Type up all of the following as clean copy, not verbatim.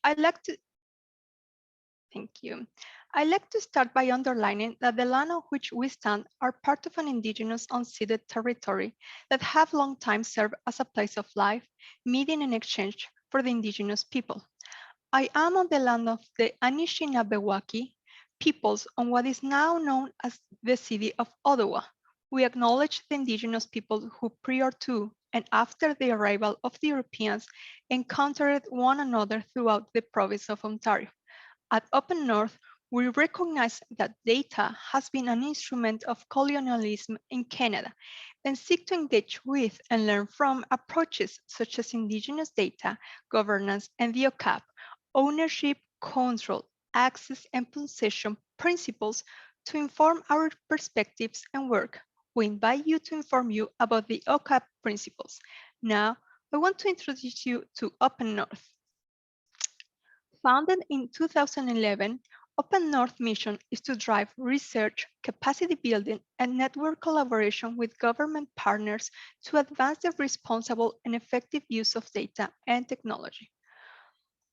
I'd like to Thank you. I'd like to start by underlining that the land on which we stand are part of an indigenous unceded territory that have long time served as a place of life, meeting and exchange for the indigenous people. I am on the land of the Anishinaabe peoples on what is now known as the city of Ottawa. We acknowledge the indigenous people who prior to and after the arrival of the Europeans encountered one another throughout the province of Ontario. At Open North, we recognize that data has been an instrument of colonialism in Canada and seek to engage with and learn from approaches such as Indigenous data, governance, and the OCAP, ownership, control, access, and possession principles to inform our perspectives and work. We invite you to inform you about the OCAP principles. Now, I want to introduce you to Open North. Founded in 2011, Open North mission is to drive research, capacity building, and network collaboration with government partners to advance the responsible and effective use of data and technology.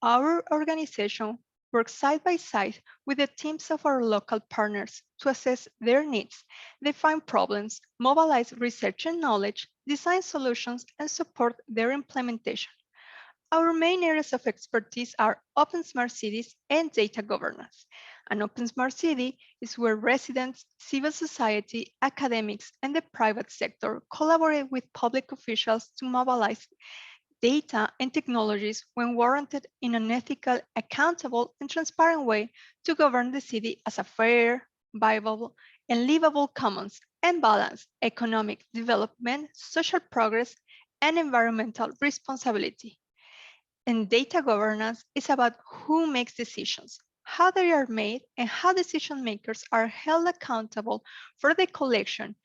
Our organization works side by side with the teams of our local partners to assess their needs, define problems, mobilize research and knowledge, design solutions, and support their implementation. Our main areas of expertise are open smart cities and data governance. An open smart city is where residents, civil society, academics, and the private sector collaborate with public officials to mobilize data and technologies when warranted in an ethical, accountable, and transparent way to govern the city as a fair, viable, and livable commons and balance economic development, social progress, and environmental responsibility. And data governance is about who makes decisions, how they are made, and how decision makers are held accountable for the collection,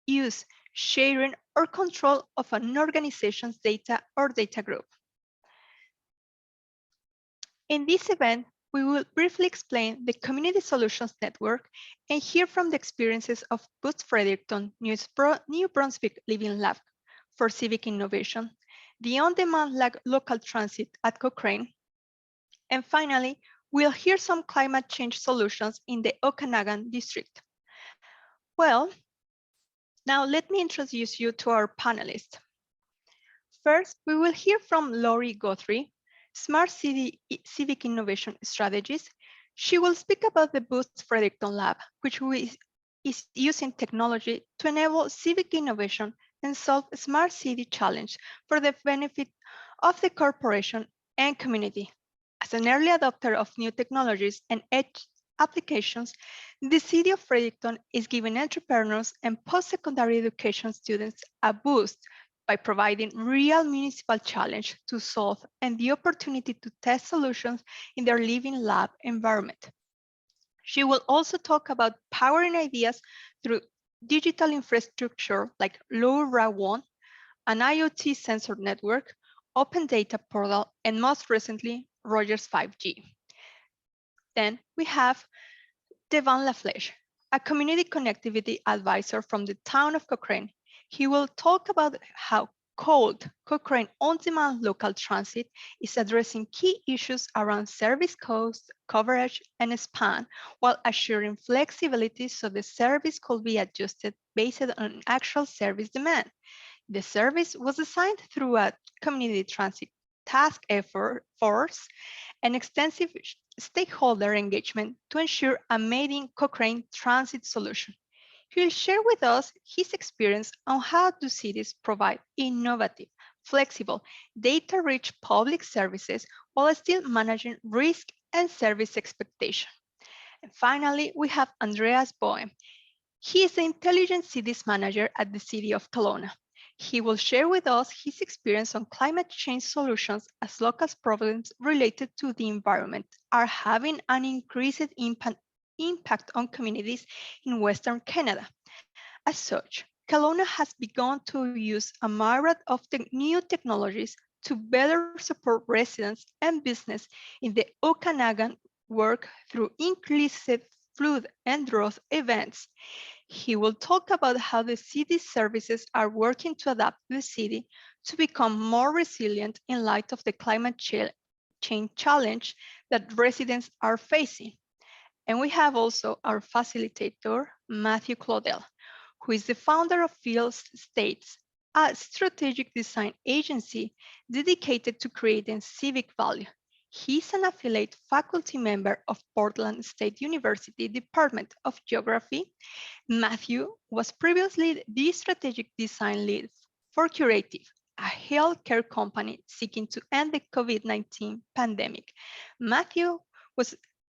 use, sharing, or control of an organization's data or data group. In this event, we will briefly explain the Community Solutions Network and hear from the experiences of Fredericton, New Brunswick Living Lab for Civic Innovation, the on-demand local transit at Cochrane, and finally, we'll hear some climate change solutions in the Okanagan district. Well, now let me introduce you to our panelists. First, we will hear from Laurie Guthrie, Smart City Civic Innovation Strategist. She will speak about the Boost Fredericton Lab, which is using technology to enable civic innovation and solve a smart city challenge for the benefit of the corporation and community. As an early adopter of new technologies and edge applications, the City of Fredericton is giving entrepreneurs and post-secondary education students a boost by providing real municipal challenge to solve and the opportunity to test solutions in their living lab environment. She will also talk about powering ideas through digital infrastructure like LoRaWAN, an IoT sensor network, open data portal, and most recently, Rogers 5G. Then we have Devin LaFleche, a community connectivity advisor from the town of Cochrane. He will talk about how Cochrane on-demand local transit is addressing key issues around service cost, coverage, and span, while assuring flexibility so the service could be adjusted based on actual service demand. The service was designed through a community transit task force and extensive stakeholder engagement to ensure a made-in Cochrane transit solution. He'll share with us his experience on how do cities provide innovative, flexible, data-rich public services while still managing risk and service expectation. And finally, we have Andreas Boehm. He is the Intelligent Cities Manager at the City of Kelowna. He will share with us his experience on climate change solutions as local problems related to the environment are having an increased impact on communities in Western Canada. As such, Kelowna has begun to use a myriad of new technologies to better support residents and business in the Okanagan work through inclusive flood and drought events. He will talk about how the city's services are working to adapt the city to become more resilient in light of the climate chain challenge that residents are facing. And we have also our facilitator, Matthew Claudel, who is the founder of Fields States, a strategic design agency dedicated to creating civic value. He's an affiliate faculty member of Portland State University Department of Geography. Matthew was previously the strategic design lead for Curative, a healthcare company seeking to end the COVID-19 pandemic. Matthew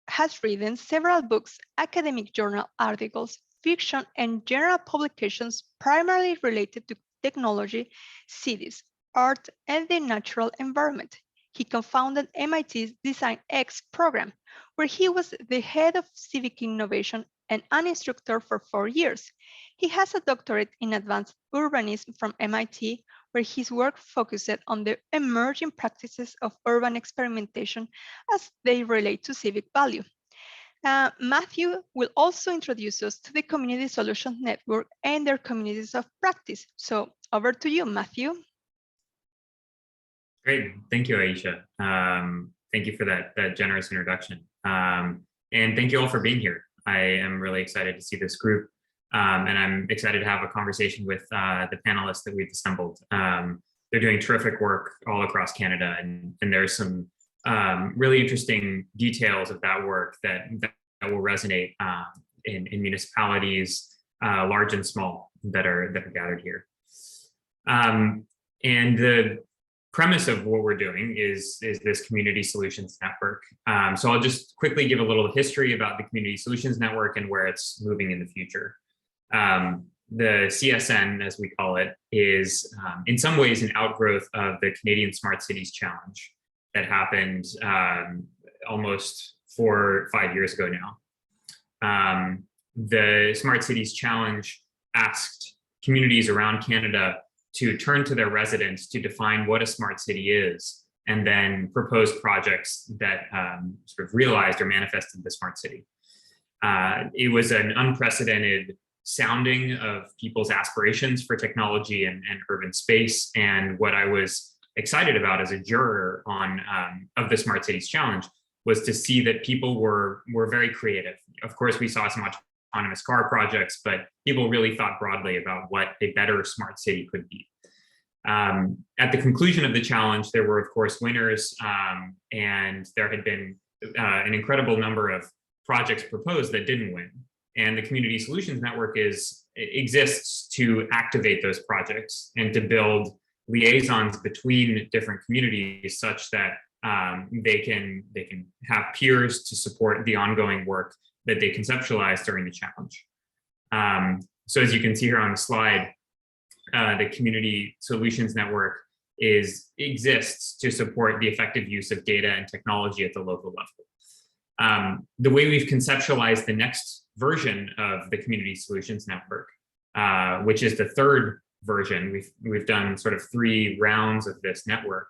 has written several books, academic journal articles, fiction, and general publications primarily related to technology, cities, art, and the natural environment. He co-founded MIT's Design X program, where he was the head of civic innovation and an instructor for 4 years. He has a doctorate in advanced urbanism from MIT, where his work focused on the emerging practices of urban experimentation as they relate to civic value. Matthew will also introduce us to the Community Solutions Network and their communities of practice. So over to you, Matthew. Great, thank you, Aisha. Thank you for that generous introduction. And thank you all for being here. I am really excited to see this group, and I'm excited to have a conversation with the panelists that we've assembled. They're doing terrific work all across Canada, and there's some really interesting details of that work that will resonate in municipalities, large and small, that are gathered here. And the premise of what we're doing is this Community Solutions Network. So I'll just quickly give a little history about the Community Solutions Network and where it's moving in the future. The CSN, as we call it, is in some ways an outgrowth of the Canadian Smart Cities Challenge that happened almost 4 or 5 years ago now. The Smart Cities Challenge asked communities around Canada to turn to their residents to define what a smart city is, and then propose projects that sort of realized or manifested the smart city. It was an unprecedented sounding of people's aspirations for technology and urban space. And what I was excited about as a juror on of the Smart Cities Challenge was to see that people were very creative. Of course, we saw some autonomous car projects, but people really thought broadly about what a better smart city could be. At the conclusion of the challenge, there were, of course, winners, and there had been an incredible number of projects proposed that didn't win. And the Community Solutions Network exists to activate those projects and to build liaisons between different communities such that they can have peers to support the ongoing work that they conceptualized during the challenge. So as you can see here on the slide, the Community Solutions Network exists to support the effective use of data and technology at the local level. The way we've conceptualized the next version of the Community Solutions Network, which is the third version, we've done sort of 3 rounds of this network.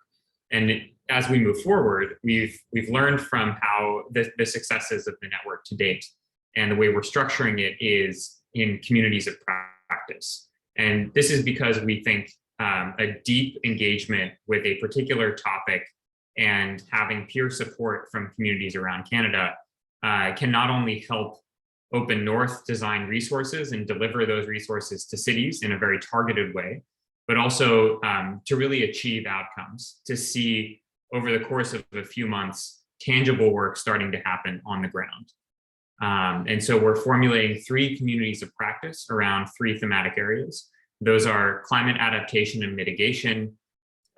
And as we move forward, we've learned from how the successes of the network to date, and the way we're structuring it is in communities of practice. And this is because we think a deep engagement with a particular topic and having peer support from communities around Canada can not only help Open North design resources and deliver those resources to cities in a very targeted way, but also to really achieve outcomes, to see over the course of a few months, tangible work starting to happen on the ground. And so we're formulating 3 communities of practice around 3 thematic areas. Those are climate adaptation and mitigation,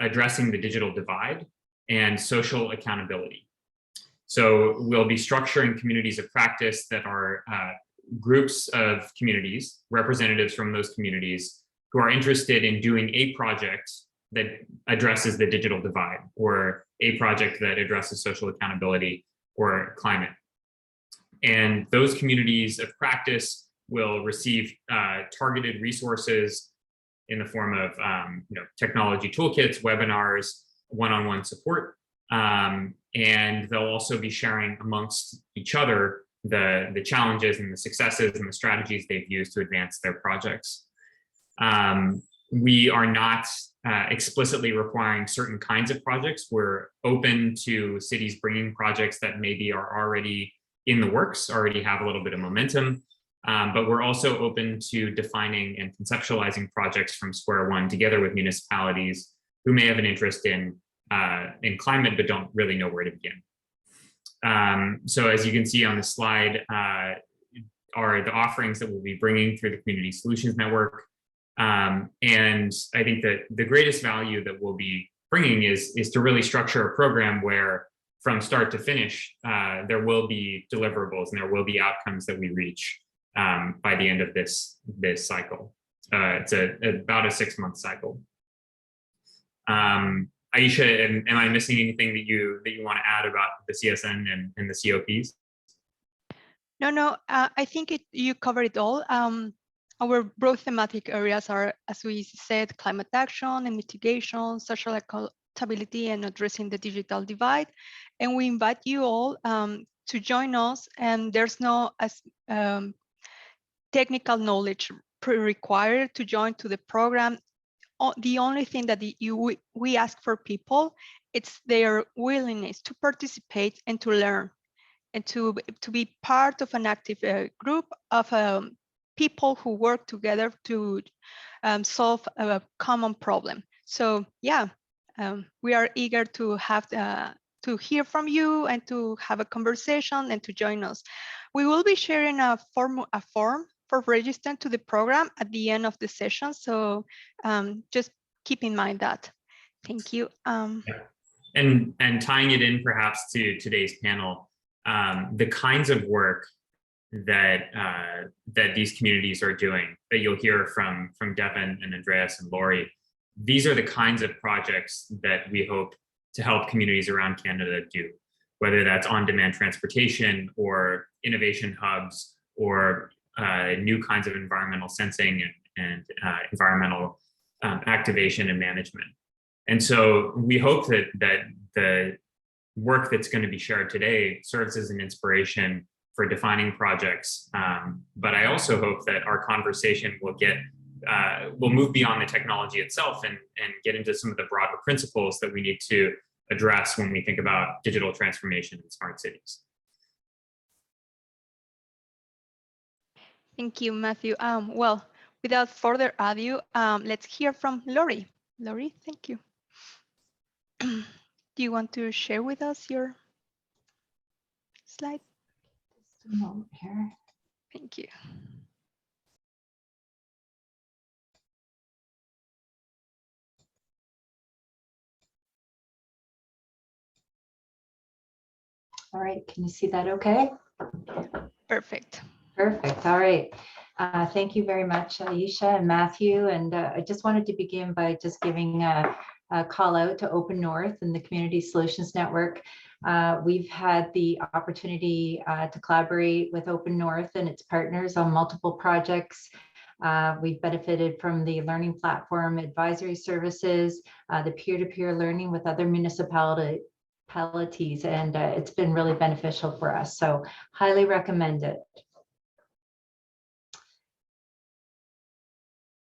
addressing the digital divide, and social accountability. So we'll be structuring communities of practice that are groups of communities, representatives from those communities who are interested in doing a project that addresses the digital divide, or a project that addresses social accountability or climate. And those communities of practice will receive targeted resources in the form of technology toolkits, webinars, one-on-one support. And they'll also be sharing amongst each other the challenges and the successes and the strategies they've used to advance their projects. We are not explicitly requiring certain kinds of projects. We're open to cities bringing projects that maybe are already in the works, already have a little bit of momentum, but we're also open to defining and conceptualizing projects from square one together with municipalities who may have an interest in climate but don't really know where to begin. So as you can see on the slide are the offerings that we'll be bringing through the Community Solutions Network. And I think that the greatest value that we'll be bringing is to really structure a program where from start to finish, there will be deliverables and there will be outcomes that we reach by the end of this cycle. It's about a 6-month cycle. Aisha, am I missing anything that you want to add about the CSN and the COPs? No, I think you covered it all. Our broad thematic areas are, as we said, climate action and mitigation, social accountability, and addressing the digital divide. And we invite you all to join us. And there's no technical knowledge required to join to the program. The only thing that we ask for people, it's their willingness to participate and to learn, and to be part of an active group of people who work together to solve a common problem. So yeah, we are eager to have to hear from you and to have a conversation and to join us. We will be sharing a form for registering to the program at the end of the session. So just keep in mind that. Thank you. Yeah. And tying it in perhaps to today's panel, the kinds of work that these communities are doing, that you'll hear from Devin and Andreas and Laurie, these are the kinds of projects that we hope to help communities around Canada do, whether that's on-demand transportation or innovation hubs or new kinds of environmental sensing and environmental activation and management. And so we hope that the work that's going to be shared today serves as an inspiration for defining projects. But I also hope that our conversation will move beyond the technology itself and get into some of the broader principles that we need to address when we think about digital transformation in smart cities. Thank you, Matthew. Well, without further ado, let's hear from Laurie. Laurie, thank you. Do you want to share with us your slide? Just a moment here. Thank you. All right, can you see that okay? Perfect. Perfect, all right. Thank you very much, Aisha and Matthew. And I just wanted to begin by just giving a call out to Open North and the Community Solutions Network. We've had the opportunity to collaborate with Open North and its partners on multiple projects. We've benefited from the learning platform advisory services, the peer-to-peer learning with other municipalities, and it's been really beneficial for us. So highly recommend it.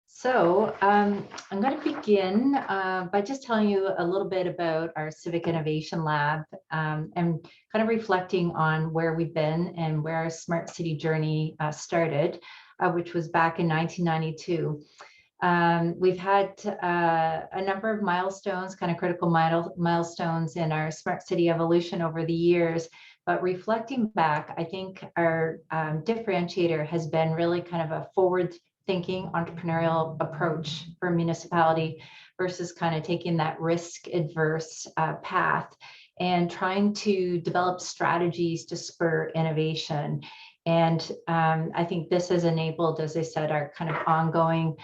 So I'm going to begin by just telling you a little bit about our Civic Innovation Lab and kind of reflecting on where we've been and where our smart city journey started, which was back in 1992. We've had a number of milestones, kind of critical milestones in our smart city evolution over the years. But reflecting back, I think our differentiator has been really kind of a forward-thinking entrepreneurial approach for a municipality versus kind of taking that risk-adverse path and trying to develop strategies to spur innovation. And I think this has enabled, as I said, our kind of ongoing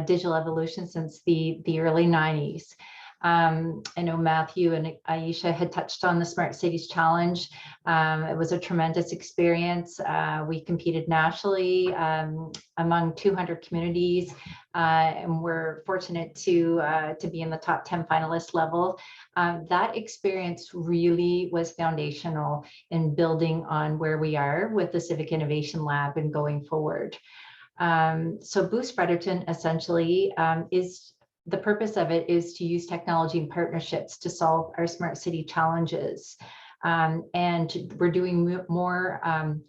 digital evolution since the early 90s. I know Matthew and Aisha had touched on the Smart Cities Challenge. It was a tremendous experience. We competed nationally among 200 communities, and we're fortunate to be in the top 10 finalist level. That experience really was foundational in building on where we are with the Civic Innovation Lab and going forward. So Boost Fredericton essentially is the purpose of it is to use technology and partnerships to solve our smart city challenges. And we're doing more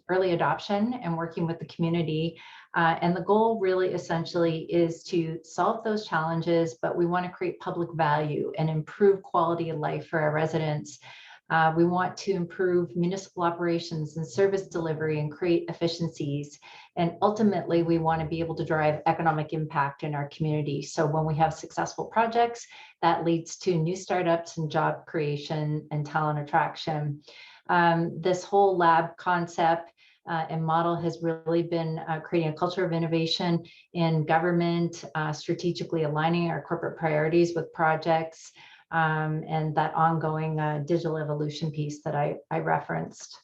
early adoption and working with the community. And the goal really essentially is to solve those challenges, but we want to create public value and improve quality of life for our residents. We want to improve municipal operations and service delivery and create efficiencies. And ultimately, we want to be able to drive economic impact in our community. So when we have successful projects, that leads to new startups and job creation and talent attraction. This whole lab concept and model has really been creating a culture of innovation in government, strategically aligning our corporate priorities with projects, and that ongoing digital evolution piece that I referenced.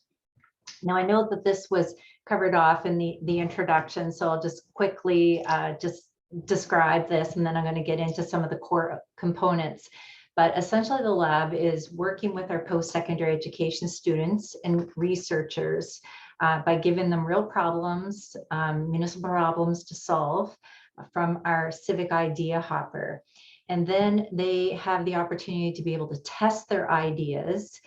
Now, I know that this was covered off in the introduction, so I'll just quickly just describe this, and then I'm going to get into some of the core components. But essentially, the lab is working with our post-secondary education students and researchers by giving them real problems, municipal problems to solve from our Civic idea hopper. And then they have the opportunity to be able to test their ideas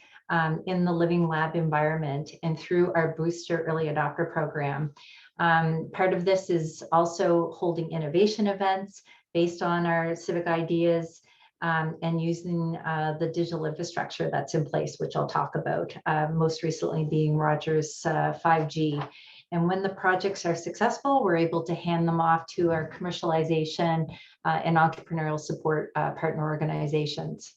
in the living lab environment and through our Booster Early Adopter program. Part of this is also holding innovation events based on our Civic ideas and using the digital infrastructure that's in place, which I'll talk about, most recently being Rogers 5G. And when the projects are successful, we're able to hand them off to our commercialization and entrepreneurial support partner organizations.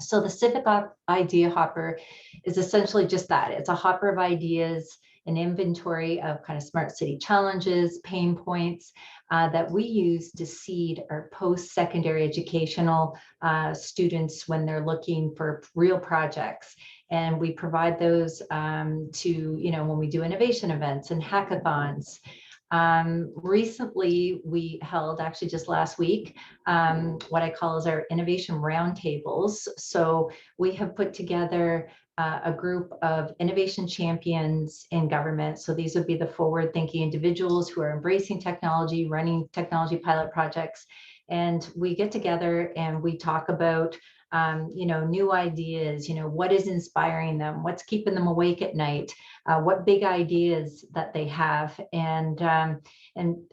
So the Civic Idea Hopper is essentially just that. It's a hopper of ideas, an inventory of kind of smart city challenges, pain points that we use to seed our post-secondary educational students when they're looking for real projects. And we provide those to, when we do innovation events and hackathons. Recently, we held, actually just last week, what I call is our innovation roundtables. So we have put together a group of innovation champions in government. So these would be the forward-thinking individuals who are embracing technology, running technology pilot projects. And we get together and we talk about new ideas, what is inspiring them, what's keeping them awake at night, what big ideas that they have. And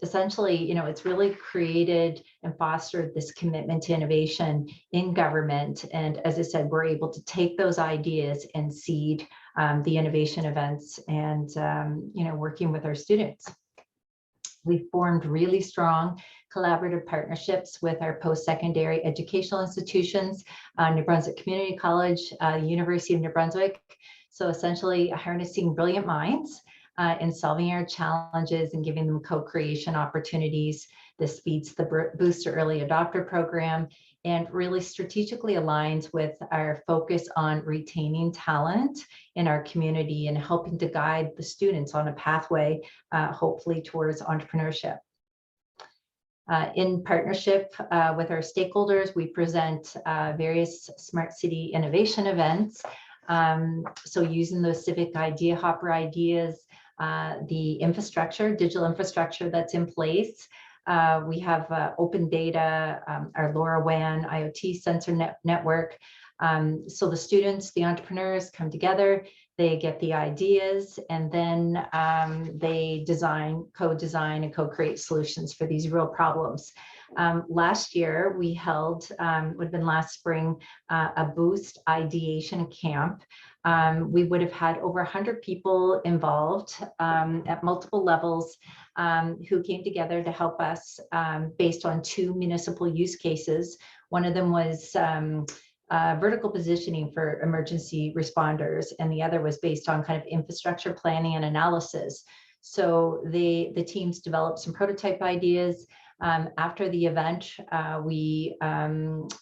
essentially, it's really created and fostered this commitment to innovation in government. And as I said, we're able to take those ideas and seed the innovation events and, working with our students. We've formed really strong collaborative partnerships with our post-secondary educational institutions, New Brunswick Community College, University of New Brunswick. So essentially harnessing brilliant minds in solving our challenges and giving them co-creation opportunities. This feeds the Booster Early Adopter program and really strategically aligns with our focus on retaining talent in our community and helping to guide the students on a pathway, hopefully towards entrepreneurship. In partnership with our stakeholders, we present various smart city innovation events. So using those Civic Idea Hopper ideas, the infrastructure, digital infrastructure that's in place. We have open data, our LoRaWAN IoT sensor network. So the students, the entrepreneurs come together, they get the ideas, and then they co-design and co-create solutions for these real problems. Last year, we held, would have been last spring, a Boost ideation camp. We would have had over 100 people involved at multiple levels who came together to help us based on 2 municipal use cases. One of them was vertical positioning for emergency responders, and the other was based on kind of infrastructure planning and analysis. So the teams developed some prototype ideas. After the event, we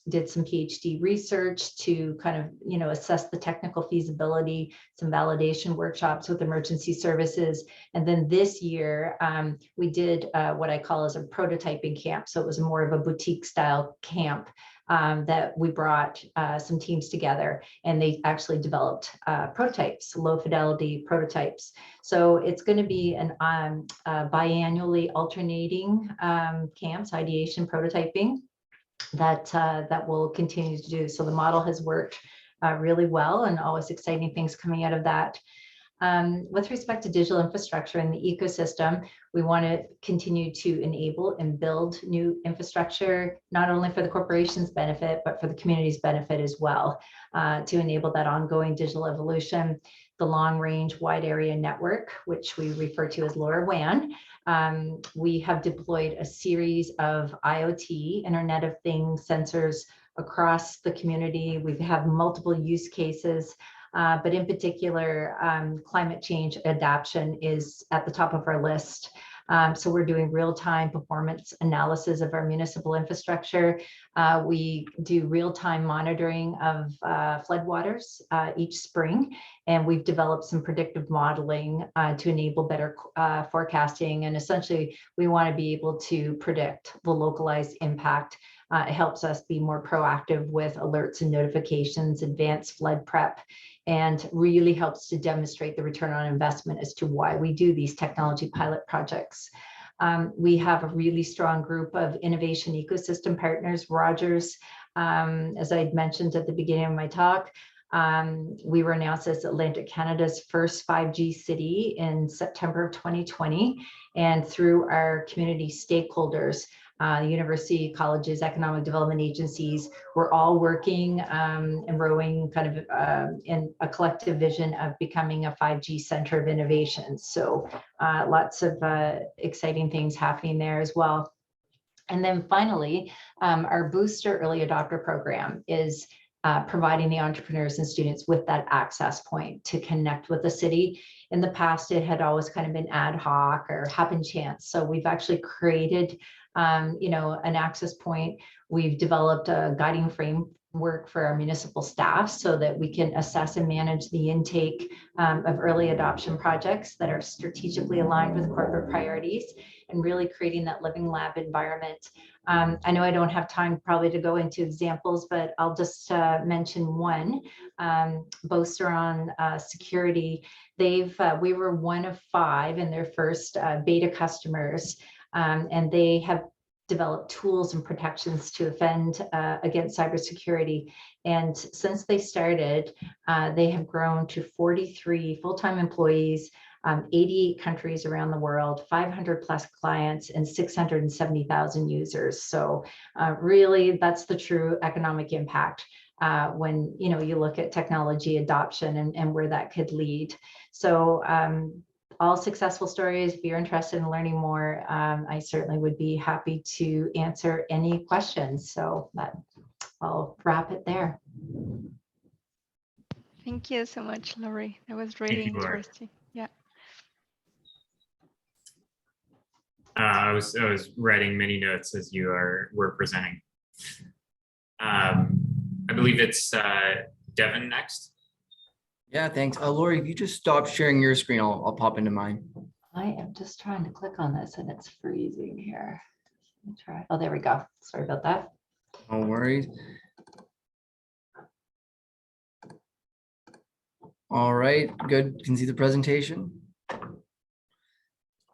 did some PhD research to kind of, assess the technical feasibility, some validation workshops with emergency services. And then this year, we did what I call as a prototyping camp. So it was more of a boutique style camp that we brought some teams together, and they actually developed prototypes, low fidelity prototypes. So it's going to be an biannually alternating camps, ideation, prototyping. that we'll continue to do. So the model has worked really well, and always exciting things coming out of that. With respect to digital infrastructure and the ecosystem, we want to continue to enable and build new infrastructure, not only for the corporation's benefit, but for the community's benefit as well, to enable that ongoing digital evolution. The long range wide area network, which we refer to as LoRaWAN. We have deployed a series of IoT, Internet of Things sensors across the community. We have multiple use cases. But in particular, climate change adaptation is at the top of our list. So we're doing real-time performance analysis of our municipal infrastructure. We do real-time monitoring of floodwaters each spring, and we've developed some predictive modeling to enable better forecasting. And essentially, we want to be able to predict the localized impact. It helps us be more proactive with alerts and notifications, advanced flood prep, and really helps to demonstrate the return on investment as to why we do these technology pilot projects. We have a really strong group of innovation ecosystem partners. Rogers, as I mentioned at the beginning of my talk, we were announced as Atlantic Canada's first 5G city in September of 2020. And through our community stakeholders, university, colleges, economic development agencies, we're all working and rowing kind of in a collective vision of becoming a 5G center of innovation. So lots of exciting things happening there as well. And then finally, our Booster Early Adopter Program is providing the entrepreneurs and students with that access point to connect with the city. In the past, it had always kind of been ad hoc or happen chance. So we've actually created an access point. We've developed a guiding framework for our municipal staff so that we can assess and manage the intake of early adoption projects that are strategically aligned with corporate priorities, and really creating that living lab environment. I know I don't have time probably to go into examples, but I'll just mention one. Boaster on security. We were one of 5 in their first beta customers. And they have developed tools and protections to defend against cybersecurity. And since they started, they have grown to 43 full-time employees, 88 countries around the world, 500 plus clients, and 670,000 users. So really, that's the true economic impact when you look at technology adoption and where that could lead. So all successful stories. If you're interested in learning more, I certainly would be happy to answer any questions. So I'll wrap it there. Thank you so much, Laurie. That was really interesting. Yeah. I was writing many notes as you were presenting. I believe it's Devin next. Yeah, thanks. Laurie, if you just stop sharing your screen, I'll pop into mine. I am just trying to click on this and it's freezing here. Let me try. Oh, there we go. Sorry about that. No worries. All right, good. You can see the presentation.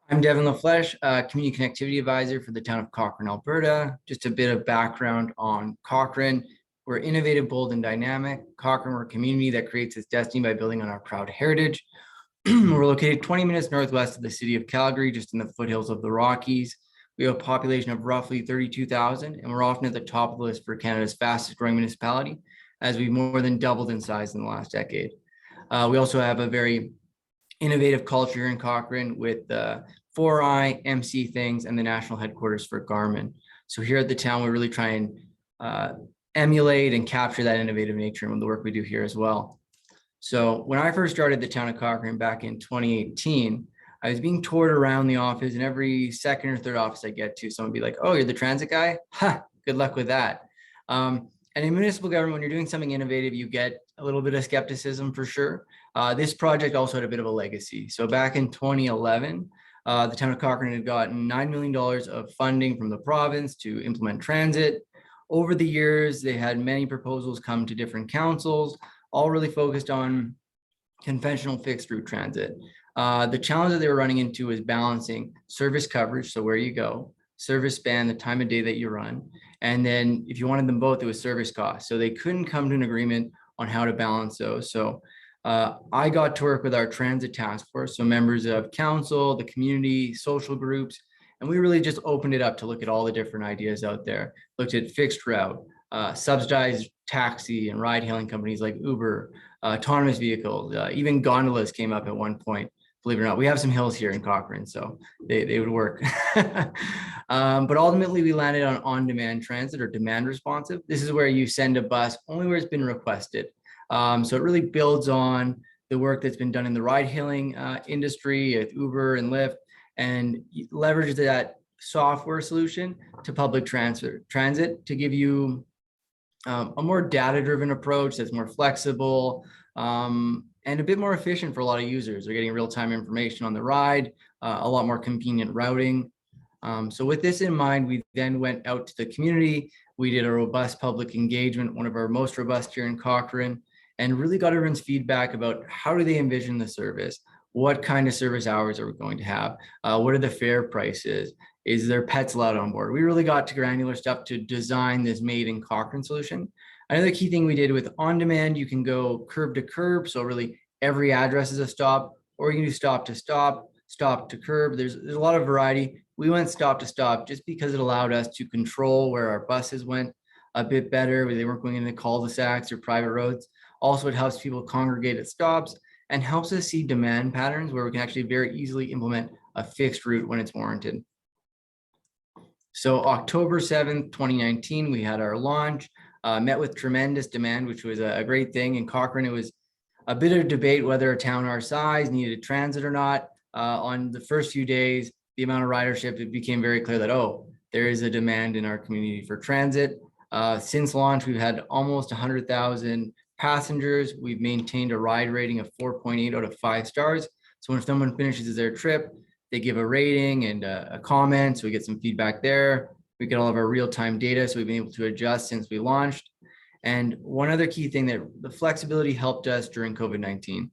I'm Devin LaFleche, Community Connectivity Advisor for the town of Cochrane, Alberta. Just a bit of background on Cochrane. We're innovative, bold, and dynamic. Cochrane, we're a community that creates its destiny by building on our proud heritage. We're located 20 minutes northwest of the city of Calgary, just in the foothills of the Rockies. We have a population of roughly 32,000, and we're often at the top of the list for Canada's fastest growing municipality, as we've more than doubled in size in the last decade. We also have a very innovative culture here in Cochrane with 4i, MC Things, and the national headquarters for Garmin. So here at the town, we really try and emulate and capture that innovative nature in the work we do here as well. So when I first started the town of Cochrane back in 2018, I was being toured around the office, and every second or third office I get to, someone would be like, "Oh, you're the transit guy? Ha, good luck with that." And in municipal government, when you're doing something innovative, you get a little bit of skepticism for sure. This project also had a bit of a legacy. So back in 2011, the town of Cochrane had gotten $9 million of funding from the province to implement transit. Over the years, they had many proposals come to different councils, all really focused on conventional fixed route transit. The challenge that they were running into is balancing service coverage, so where you go, service span, the time of day that you run, And then if you wanted them both, it was service costs. So they couldn't come to an agreement on how to balance those. So I got to work with our transit task force, so members of council, the community, social groups, and we really just opened it up to look at all the different ideas out there. Looked at fixed route, subsidized taxi and ride hailing companies like Uber, autonomous vehicles, even gondolas came up at one point. Believe it or not, we have some hills here in Cochrane, so they would work. But ultimately we landed on on-demand transit or demand responsive. This is where you send a bus only where it's been requested. So it really builds on the work that's been done in the ride hailing industry with Uber and Lyft, and leverage that software solution to public transit to give you a more data-driven approach that's more flexible and a bit more efficient for a lot of users. They're getting real-time information on the ride, a lot more convenient routing. So with this in mind, we then went out to the community. We did a robust public engagement, one of our most robust here in Cochrane, and really got everyone's feedback about how do they envision the service? What kind of service hours are we going to have? What are the fare prices? Is there pets allowed on board? We really got to granular stuff to design this made in Cochrane solution. Another key thing we did with on-demand, you can go curb to curb. So really every address is a stop, or you can do stop to stop, stop to curb. There's a lot of variety. We went stop to stop just because it allowed us to control where our buses went a bit better, where they weren't going into cul-de-sacs or private roads. Also, it helps people congregate at stops and helps us see demand patterns where we can actually very easily implement a fixed route when it's warranted. So October 7th, 2019, we had our launch, met with tremendous demand, which was a great thing. In Cochrane, it was a bit of a debate whether a town our size needed transit or not. On the first few days, the amount of ridership, it became very clear that, oh, there is a demand in our community for transit. Since launch, we've had almost 100,000 passengers. We've maintained a ride rating of 4.8 out of 5 stars. So when someone finishes their trip, they give a rating and a comment. So we get some feedback there. We get all of our real-time data. So we've been able to adjust since we launched. And one other key thing that the flexibility helped us during COVID-19.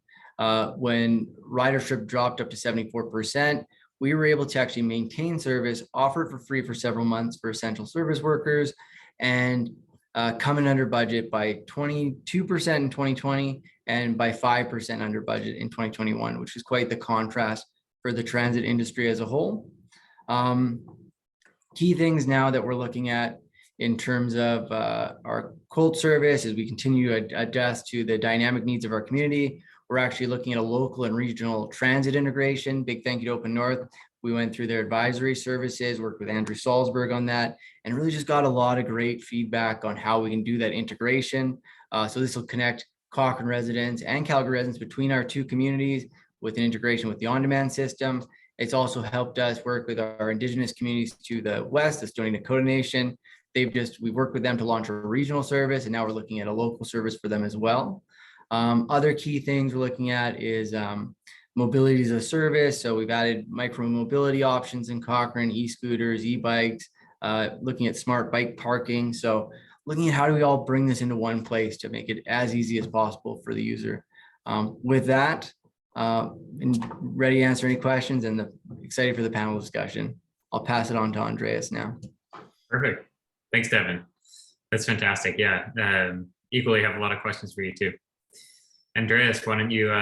When ridership dropped up to 74%, we were able to actually maintain service, offer it for free for several months for essential service workers, and coming under budget by 22% in 2020 and by 5% under budget in 2021, which is quite the contrast for the transit industry as a whole. Key things now that we're looking at in terms of our cold service as we continue to adjust to the dynamic needs of our community. We're actually looking at a local and regional transit integration. Big thank you to Open North. We went through their advisory services, worked with Andrew Salzberg on that, and really just got a lot of great feedback on how we can do that integration. So this will connect Cochrane residents and Calgary residents between our two communities with an integration with the on-demand system. It's also helped us work with our Indigenous communities to the west, the Stoney Nakoda Nation. We worked with them to launch a regional service, and now we're looking at a local service for them as well. Other key things we're looking at is mobility as a service. So we've added micro mobility options in Cochrane, e-scooters, e-bikes, looking at smart bike parking. So looking at how do we all bring this into one place to make it as easy as possible for the user. With that, ready to answer any questions and excited for the panel discussion. I'll pass it on to Andreas now. Perfect. Thanks, Devin. That's fantastic. Yeah, equally have a lot of questions for you too. Andreas, why don't you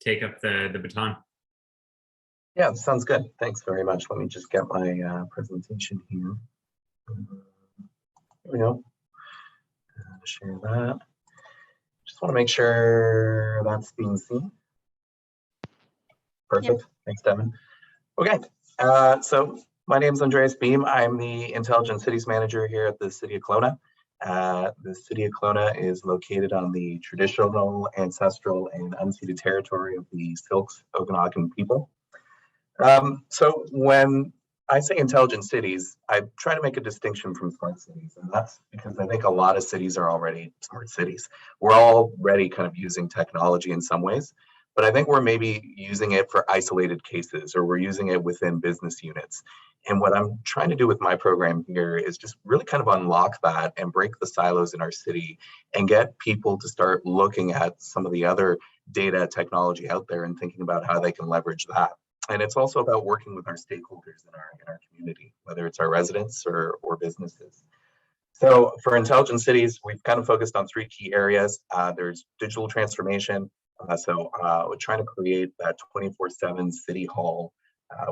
take up the baton? Yeah, sounds good. Thanks very much. Let me just get my presentation here. Here we go. Share that. Just want to make sure that's being seen. Perfect. Yep. Thanks, Devin. Okay. So my name is Andreas Boehm. I'm the Intelligent Cities Manager here at the City of Kelowna. The City of Kelowna is located on the traditional, ancestral, and unceded territory of the Silks Okanagan people. So when I say intelligent cities, I try to make a distinction from smart cities, and that's because I think a lot of cities are already smart cities. We're already kind of using technology in some ways, but I think we're maybe using it for isolated cases, or we're using it within business units. And what I'm trying to do with my program here is just really kind of unlock that and break the silos in our city and get people to start looking at some of the other data technology out there and thinking about how they can leverage that. And it's also about working with our stakeholders in our community, whether it's our residents or businesses. So for intelligent cities, we've kind of focused on three key areas. There's digital transformation. We're trying to create that 24/7 city hall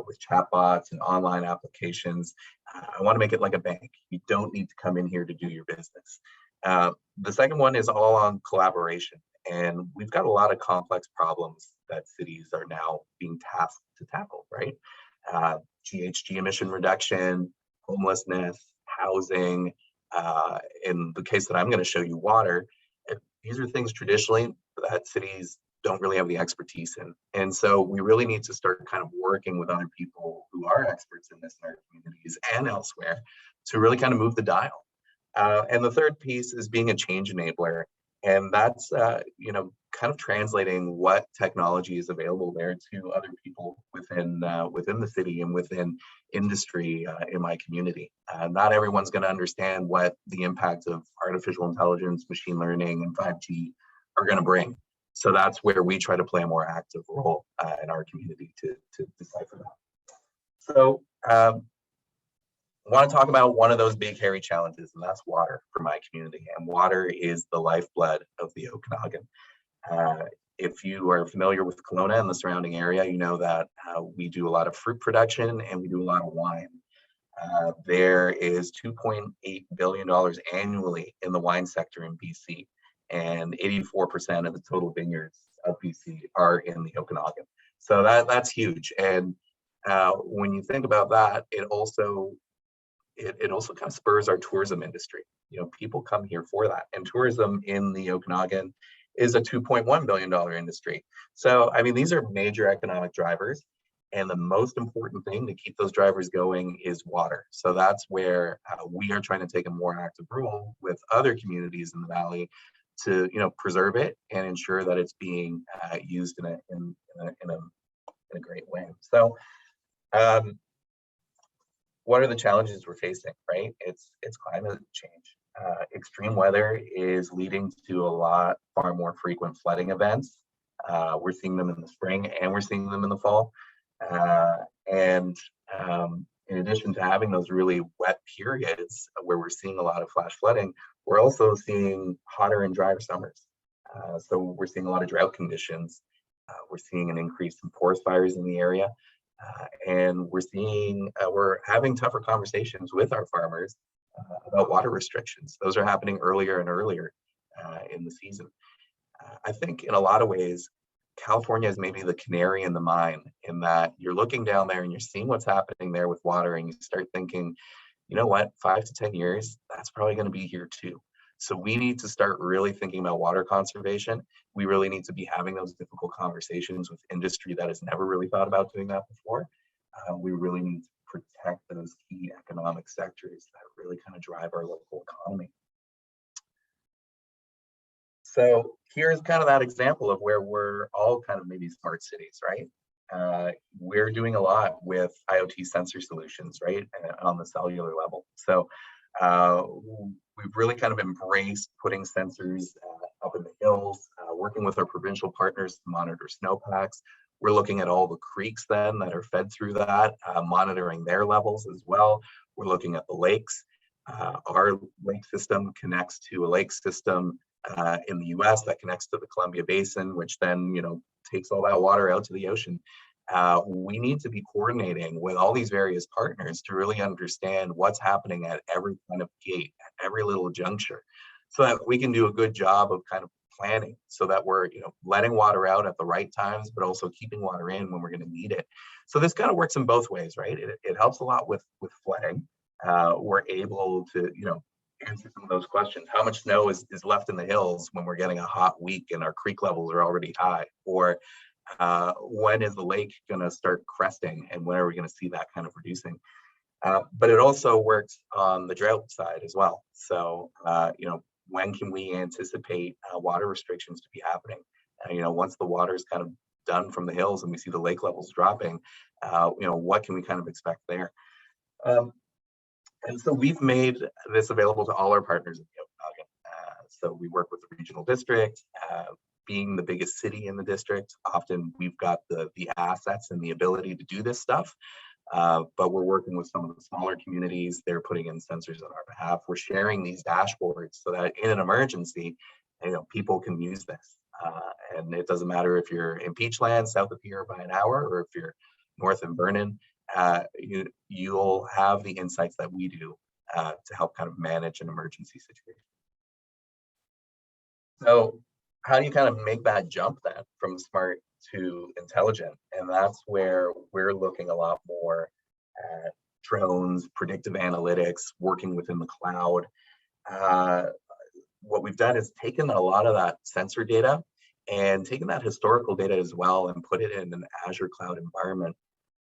with chatbots and online applications. I want to make it like a bank. You don't need to come in here to do your business. The second one is all on collaboration. And we've got a lot of complex problems that cities are now being tasked to tackle, right? GHG emission reduction, homelessness, housing. In the case that I'm going to show you, water. These are things traditionally that cities don't really have the expertise in. And so we really need to start kind of working with other people who are experts in this in our communities and elsewhere to really kind of move the dial. And the third piece is being a change enabler. And that's, kind of translating what technology is available there to other people within the city and within industry in my community. Not everyone's going to understand what the impact of artificial intelligence, machine learning, and 5G are going to bring. So that's where we try to play a more active role in our community to decipher that. So I want to talk about one of those big hairy challenges, and that's water for my community. And water is the lifeblood of the Okanagan. If you are familiar with Kelowna and the surrounding area, you know that we do a lot of fruit production and we do a lot of wine. There is $2.8 billion annually in the wine sector in BC, and 84% of the total vineyards of BC are in the Okanagan. So that's huge. And when you think about that, it also kind of spurs our tourism industry. People come here for that, and tourism in the Okanagan is a $2.1 billion industry. So, I mean, these are major economic drivers, and the most important thing to keep those drivers going is water. So that's where we are trying to take a more active role with other communities in the valley to, preserve it and ensure that it's being used in a great way. So, what are the challenges we're facing, right? It's climate change. Extreme weather is leading to far more frequent flooding events. We're seeing them in the spring and we're seeing them in the fall. In addition to having those really wet periods where we're seeing a lot of flash flooding, we're also seeing hotter and drier summers. So we're seeing a lot of drought conditions. We're seeing an increase in forest fires in the area. And we're having tougher conversations with our farmers about water restrictions. Those are happening earlier and earlier in the season. I think in a lot of ways, California is maybe the canary in the mine, in that you're looking down there and you're seeing what's happening there with water, and you start thinking, you know what, 5 to 10 years, that's probably going to be here too. So we need to start really thinking about water conservation. We really need to be having those difficult conversations with industry that has never really thought about doing that before. We really need to protect those key economic sectors that really kind of drive our local economy. So here's kind of that example of where we're all kind of maybe smart cities, right? We're doing a lot with IoT sensor solutions, right, on the cellular level. So we've really kind of embraced putting sensors up in the hills, working with our provincial partners to monitor snowpacks. We're looking at all the creeks then that are fed through that, monitoring their levels as well. We're looking at the lakes. Our lake system connects to a lake system in the US that connects to the Columbia Basin, which then, takes all that water out to the ocean. We need to be coordinating with all these various partners to really understand what's happening at every kind of gate, at every little juncture, so that we can do a good job of kind of planning, so that we're letting water out at the right times, but also keeping water in when we're going to need it. So this kind of works in both ways, right? It helps a lot with flooding. We're able to answer some of those questions. How much snow is left in the hills when we're getting a hot week and our creek levels are already high? Or when is the lake going to start cresting, and when are we going to see that kind of reducing? But it also works on the drought side as well. So, when can we anticipate water restrictions to be happening? Once the water is kind of done from the hills and we see the lake levels dropping, what can we kind of expect there? And so we've made this available to all our partners in the Okanagan. So we work with the regional district. Being the biggest city in the district, often we've got the assets and the ability to do this stuff. But we're working with some of the smaller communities. They're putting in sensors on our behalf. We're sharing these dashboards so that in an emergency, people can use this. And it doesn't matter if you're in Peachland, south of here by an hour, or if you're north in Vernon, you'll have the insights that we do to help kind of manage an emergency situation. So how do you kind of make that jump then from smart to intelligent? And that's where we're looking a lot more at drones, predictive analytics, working within the cloud. What we've done is taken a lot of that sensor data and taken that historical data as well and put it in an Azure cloud environment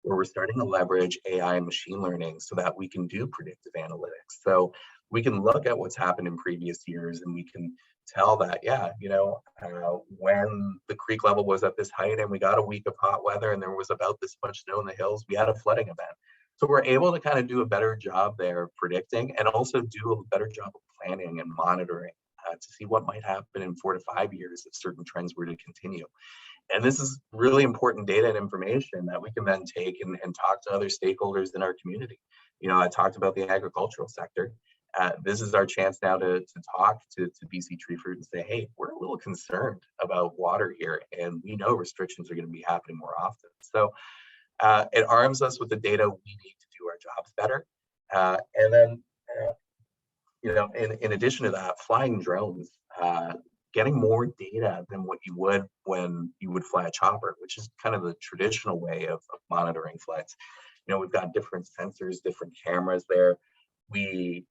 where we're starting to leverage AI and machine learning so that we can do predictive analytics. So we can look at what's happened in previous years and we can tell that, when the creek level was at this height and we got a week of hot weather and there was about this much snow in the hills, we had a flooding event. So we're able to kind of do a better job there of predicting and also do a better job of planning and monitoring to see what might happen in 4 to 5 years if certain trends were to continue. And this is really important data and information that we can then take and talk to other stakeholders in our community. I talked about the agricultural sector. This is our chance now to talk to BC Tree Fruit and say, hey, we're a little concerned about water here, and we know restrictions are going to be happening more often. So it arms us with the data we need to do our jobs better. And then, in addition to that, flying drones, getting more data than what you would when you would fly a chopper, which is kind of the traditional way of monitoring flights. We've got different sensors, different cameras there. We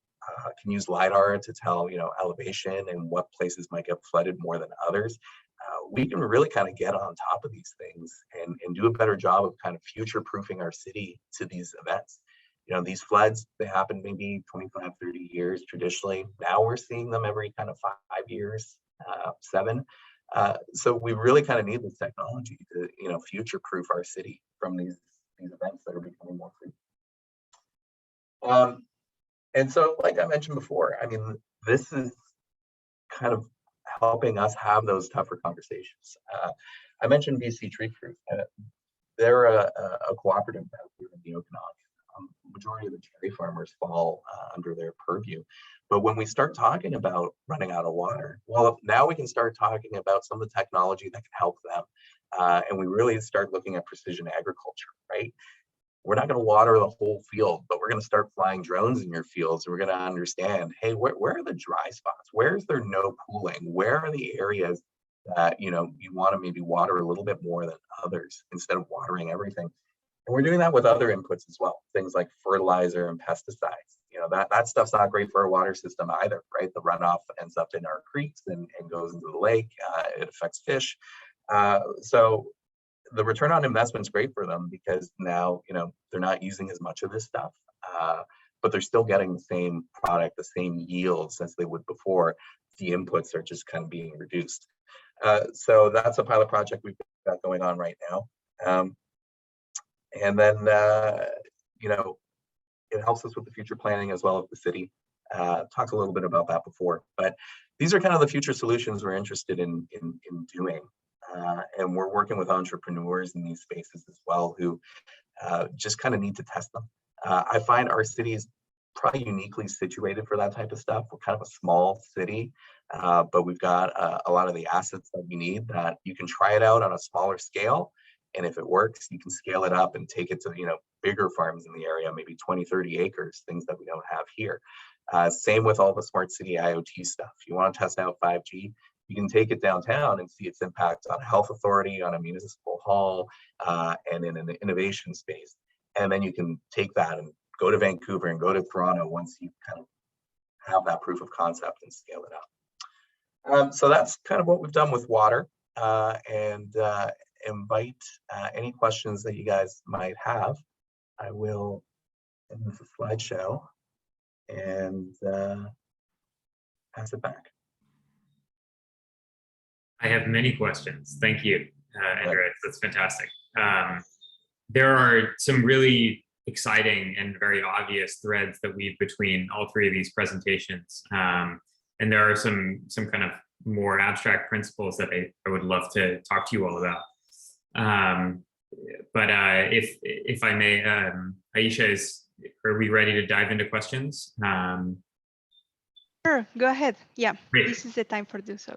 can use LiDAR to tell, elevation and what places might get flooded more than others. We can really kind of get on top of these things and do a better job of kind of future-proofing our city to these events. These floods, they happen maybe 25, 30 years traditionally. Now we're seeing them every kind of 5 years, 7. So we really kind of need this technology to, future-proof our city from these events that are becoming more frequent. And so, like I mentioned before, this is kind of helping us have those tougher conversations. I mentioned BC Tree Fruit. They're a cooperative out here in the Okanagan. Majority of the cherry farmers fall under their purview. But when we start talking about running out of water, well, now we can start talking about some of the technology that can help them. And we really start looking at precision agriculture, right? We're not going to water the whole field, but we're going to start flying drones in your fields. And we're going to understand, hey, where are the dry spots? Where is there no pooling? Where are the areas that, you want to maybe water a little bit more than others instead of watering everything? And we're doing that with other inputs as well, things like fertilizer and pesticides. That stuff's not great for our water system either, right? The runoff ends up in our creeks and goes into the lake. It affects fish. So the return on investment is great for them because now, they're not using as much of this stuff, but they're still getting the same product, the same yields as they would before. The inputs are just kind of being reduced. So that's a pilot project we've got going on right now. And then, it helps us with the future planning as well as the city. Talked a little bit about that before, but these are kind of the future solutions we're interested in doing. And we're working with entrepreneurs in these spaces as well who just kind of need to test them. I find our city is probably uniquely situated for that type of stuff. We're kind of a small city, but we've got a lot of the assets that we need that you can try it out on a smaller scale. And if it works, you can scale it up and take it to, bigger farms in the area, maybe 20, 30 acres, things that we don't have here. Same with all the smart city IoT stuff. You want to test out 5G, you can take it downtown and see its impact on a health authority, on a municipal hall, and in an innovation space. And then you can take that and go to Vancouver and go to Toronto once you kind of have that proof of concept and scale it up. So that's kind of what we've done with water, and invite any questions that you guys might have. I will end the slideshow and pass it back. I have many questions. Thank you, Andreas. That's fantastic. There are some really exciting and very obvious threads that weave between all three of these presentations. And there are some kind of more abstract principles that I would love to talk to you all about. if I may, Aisha, are we ready to dive into questions? Sure, go ahead. Yeah, Great. this is the time for do so.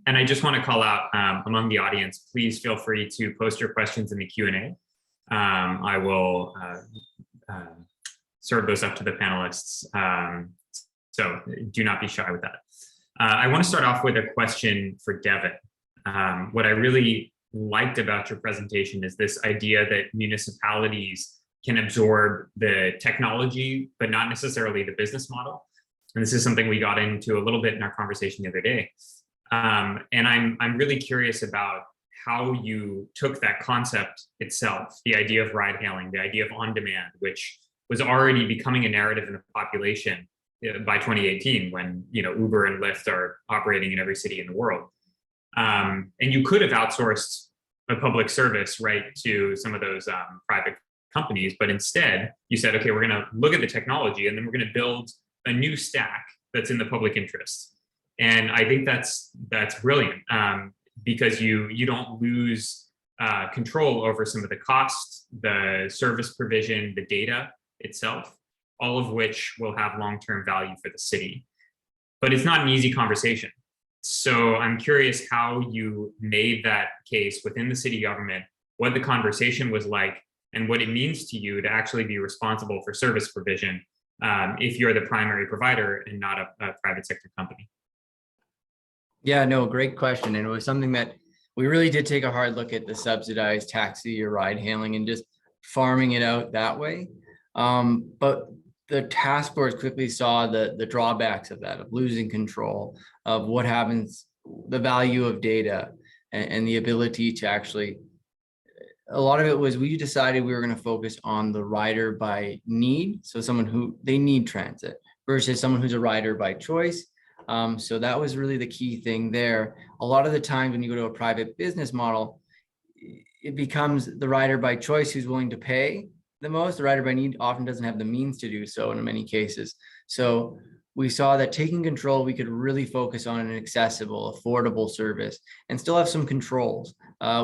And I just want to call out among the audience, please feel free to post your questions in the Q&A. I will serve those up to the panelists. So do not be shy with that. I want to start off with a question for Devin. What I really liked about your presentation is this idea that municipalities can absorb the technology, but not necessarily the business model. And this is something we got into a little bit in our conversation the other day. And I'm really curious about how you took that concept itself, the idea of ride hailing, the idea of on demand, which was already becoming a narrative in the population by 2018, when Uber and Lyft are operating in every city in the world. And you could have outsourced a public service right to some of those private companies, but instead you said, okay, we're going to look at the technology and then we're going to build a new stack that's in the public interest. And I think that's brilliant, because you don't lose control over some of the costs, the service provision, the data itself, all of which will have long-term value for the city. But it's not an easy conversation. So I'm curious how you made that case within the city government, what the conversation was like, and what it means to you to actually be responsible for service provision if you're the primary provider and not a private sector company. Yeah, no, great question. And it was something that we really did take a hard look at, the subsidized taxi or ride hailing and just farming it out that way. But the task force quickly saw the drawbacks of that, of losing control, of what happens, the value of data, and the ability to actually, a lot of it was, we decided we were going to focus on the rider by need. So someone who they need transit versus someone who's a rider by choice. So that was really the key thing there. A lot of the time when you go to a private business model, it becomes the rider by choice who's willing to pay the most. The rider by need often doesn't have the means to do so in many cases. So we saw that taking control, we could really focus on an accessible, affordable service and still have some controls.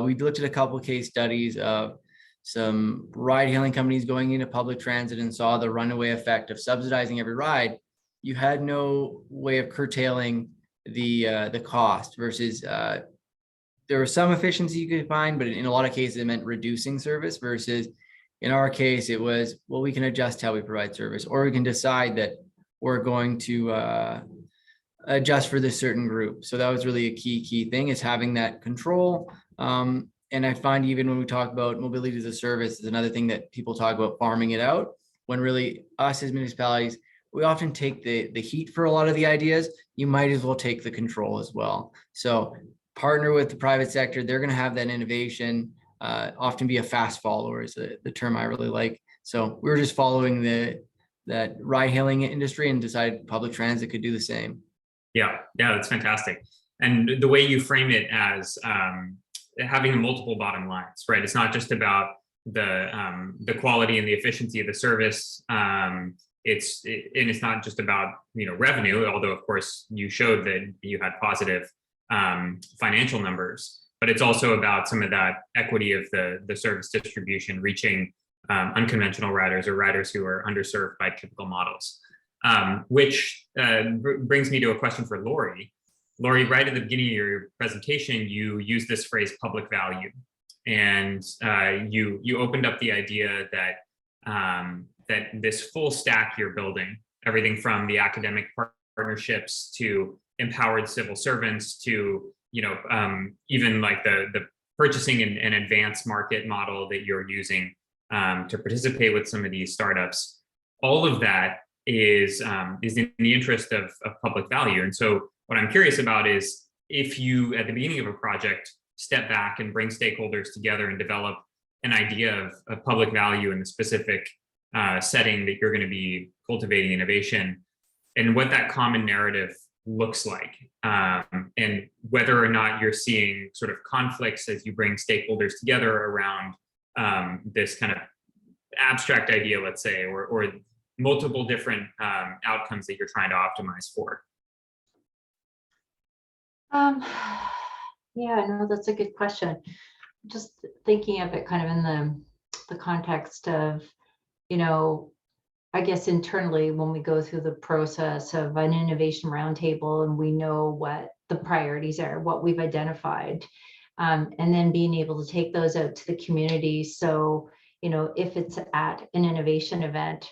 We looked at a couple of case studies of some ride hailing companies going into public transit and saw the runaway effect of subsidizing every ride. You had no way of curtailing the cost versus there was some efficiency you could find, but in a lot of cases it meant reducing service versus in our case, it was, well, we can adjust how we provide service, or we can decide that we're going to adjust for this certain group. So that was really a key thing, is having that control. And I find even when we talk about mobility as a service is another thing that people talk about farming it out, when really us as municipalities, we often take the heat for a lot of the ideas. You might as well take the control as well. So partner with the private sector. They're going to have that innovation, often be a fast follower is the term I really like. So we were just following that ride hailing industry and decided public transit could do the same. Yeah, that's fantastic. And the way you frame it as having multiple bottom lines, right? It's not just about the quality and the efficiency of the service. It's not just about revenue, although of course you showed that you had positive financial numbers, but it's also about some of that equity of the service distribution, reaching unconventional riders or riders who are underserved by typical models. Which brings me to a question for Laurie. Laurie, right at the beginning of your presentation, you used this phrase public value, and you opened up the idea that that this full stack you're building, everything from the academic partnerships to empowered civil servants to even like the purchasing and advanced market model that you're using to participate with some of these startups, all of that is in the interest of public value. And so what I'm curious about is, if you at the beginning of a project step back and bring stakeholders together and develop an idea of public value in the specific setting that you're going to be cultivating innovation, and what that common narrative looks like, and whether or not you're seeing sort of conflicts as you bring stakeholders together around this kind of abstract idea, let's say, or multiple different outcomes that you're trying to optimize for. Yeah, no, that's a good question. just thinking of it kind of in the context of, you know, I guess internally when we go through the process of an innovation roundtable and we know what the priorities are, what we've identified, and then being able to take those out to the community. So, you know, if it's at an innovation event,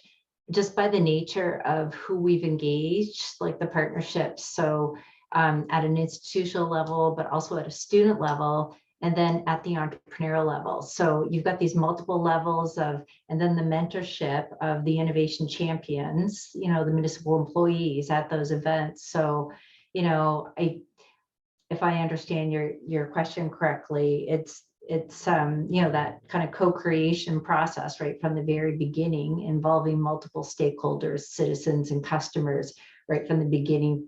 just by the nature of who we've engaged, like the partnerships. So at an institutional level, but also at a student level, and then at the entrepreneurial level. So you've got these multiple levels of, and then the mentorship of the innovation champions, you know, the municipal employees at those events. So, you know, if I understand your question correctly, it's you know, that kind of co-creation process right from the very beginning, involving multiple stakeholders, citizens and customers, right from the beginning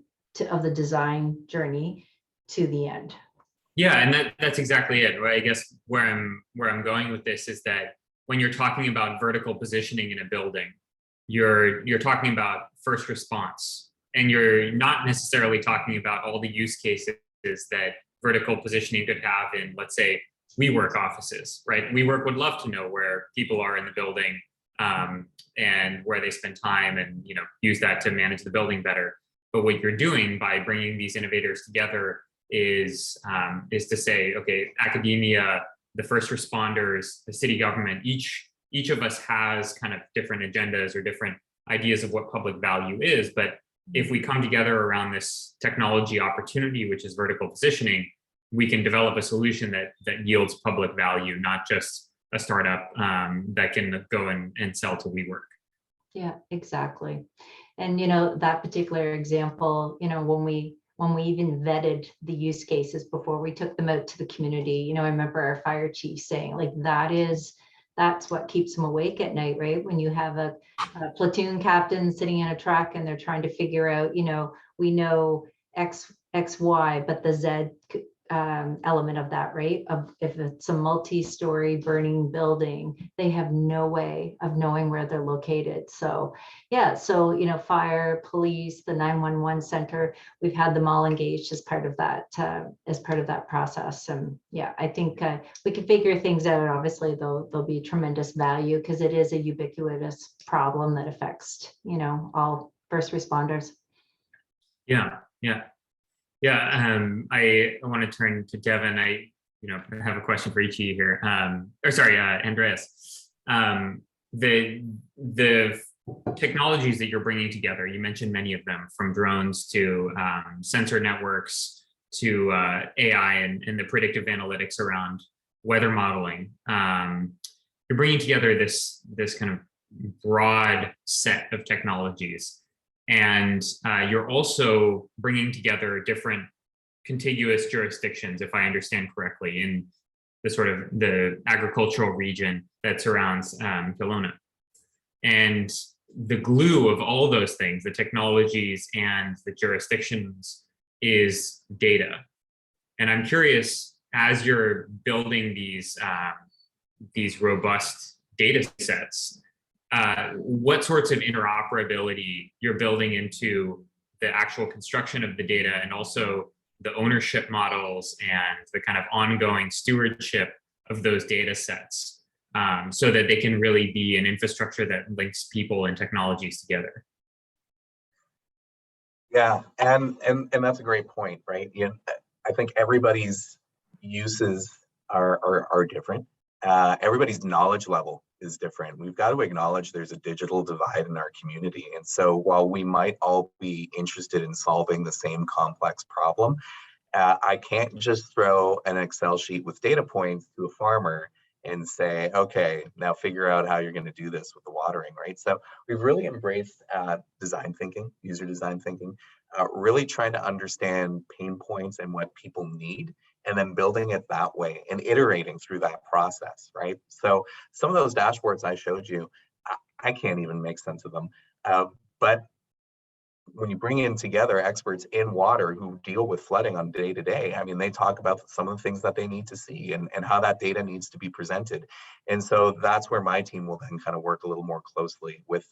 of the design journey to the end. Yeah, and that's exactly it. Right? I guess where I'm going with this is that when you're talking about vertical positioning in a building, you're talking about first response, and you're not necessarily talking about all the use cases that vertical positioning could have in, let's say, WeWork offices, right? WeWork would love to know where people are in the building and where they spend time, and you know, use that to manage the building better. But what you're doing by bringing these innovators together is to say, okay, academia, the first responders, the city government, each of us has kind of different agendas or different ideas of what public value is. But if we come together around this technology opportunity, which is vertical positioning, we can develop a solution that yields public value, not just a startup that can go and sell to WeWork. Yeah, exactly. And you know, that particular example, you know, when we even vetted the use cases before we took them out to the community, you know, I remember our fire chief saying, like, that's what keeps them awake at night, right? When you have a platoon captain sitting in a truck and they're trying to figure out, you know, we know X, Y, but the Z element of that, right? Of if it's a multi-story burning building, they have no way of knowing where they're located. So yeah, so you know, fire, police, the 911 center, we've had them all engaged as part of that process. And yeah, I think we can figure things out. Obviously, there'll be tremendous value because it is a ubiquitous problem that affects, you know, all first responders. Yeah. I want to turn to Devin. I have a question for each of you here. Andreas. The technologies that you're bringing together, you mentioned many of them, from drones to sensor networks to AI and the predictive analytics around weather modeling. You're bringing together this kind of broad set of technologies. And you're also bringing together different contiguous jurisdictions, if I understand correctly, in the sort of the agricultural region that surrounds Kelowna. And the glue of all those things, the technologies and the jurisdictions, is data. And I'm curious, as you're building these robust data sets, what sorts of interoperability you're building into the actual construction of the data, and also the ownership models and the kind of ongoing stewardship of those data sets, so that they can really be an infrastructure that links people and technologies together. Yeah, and that's a great point, right? You know, I think everybody's uses are different. Everybody's knowledge level is different. We've got to acknowledge there's a digital divide in our community. And so while we might all be interested in solving the same complex problem, I can't just throw an Excel sheet with data points to a farmer and say, okay, now figure out how you're going to do this with the watering, right? So we've really embraced design thinking, user design thinking, really trying to understand pain points and what people need, and then building it that way and iterating through that process, right? So some of those dashboards I showed you, I can't even make sense of them. But when you bring in together experts in water who deal with flooding on day to day, I mean, they talk about some of the things that they need to see and how that data needs to be presented. And so that's where my team will then kind of work a little more closely with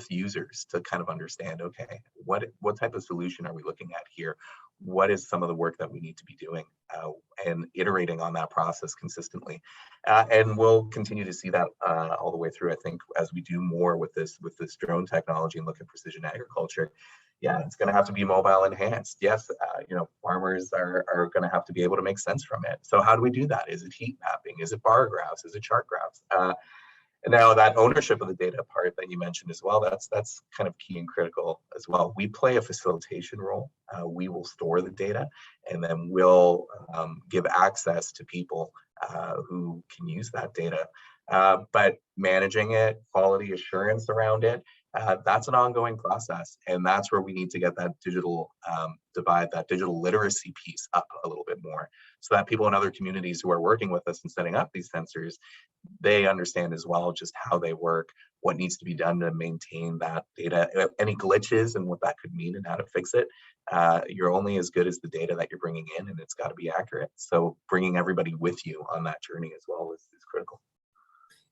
users to kind of understand, okay, what type of solution are we looking at here? what is some of the work that we need to be doing, and iterating on that process consistently. And we'll continue to see that all the way through, I think, as we do more with this drone technology and look at precision agriculture. Yeah, it's going to have to be mobile enhanced. Yes, farmers are going to have to be able to make sense from it. So how do we do that? Is it heat mapping? Is it bar graphs? Is it chart graphs? And now that ownership of the data part that you mentioned as well, that's kind of key and critical as well. We play a facilitation role. We will store the data, and then we'll give access to people who can use that data. But managing it, quality assurance around it, that's an ongoing process. And that's where we need to get that digital divide, that digital literacy piece up a little bit more, so that people in other communities who are working with us and setting up these sensors, they understand as well just how they work, what needs to be done to maintain that data, any glitches and what that could mean and how to fix it. You're only as good as the data that you're bringing in, and it's got to be accurate. So bringing everybody with you on that journey as well is critical.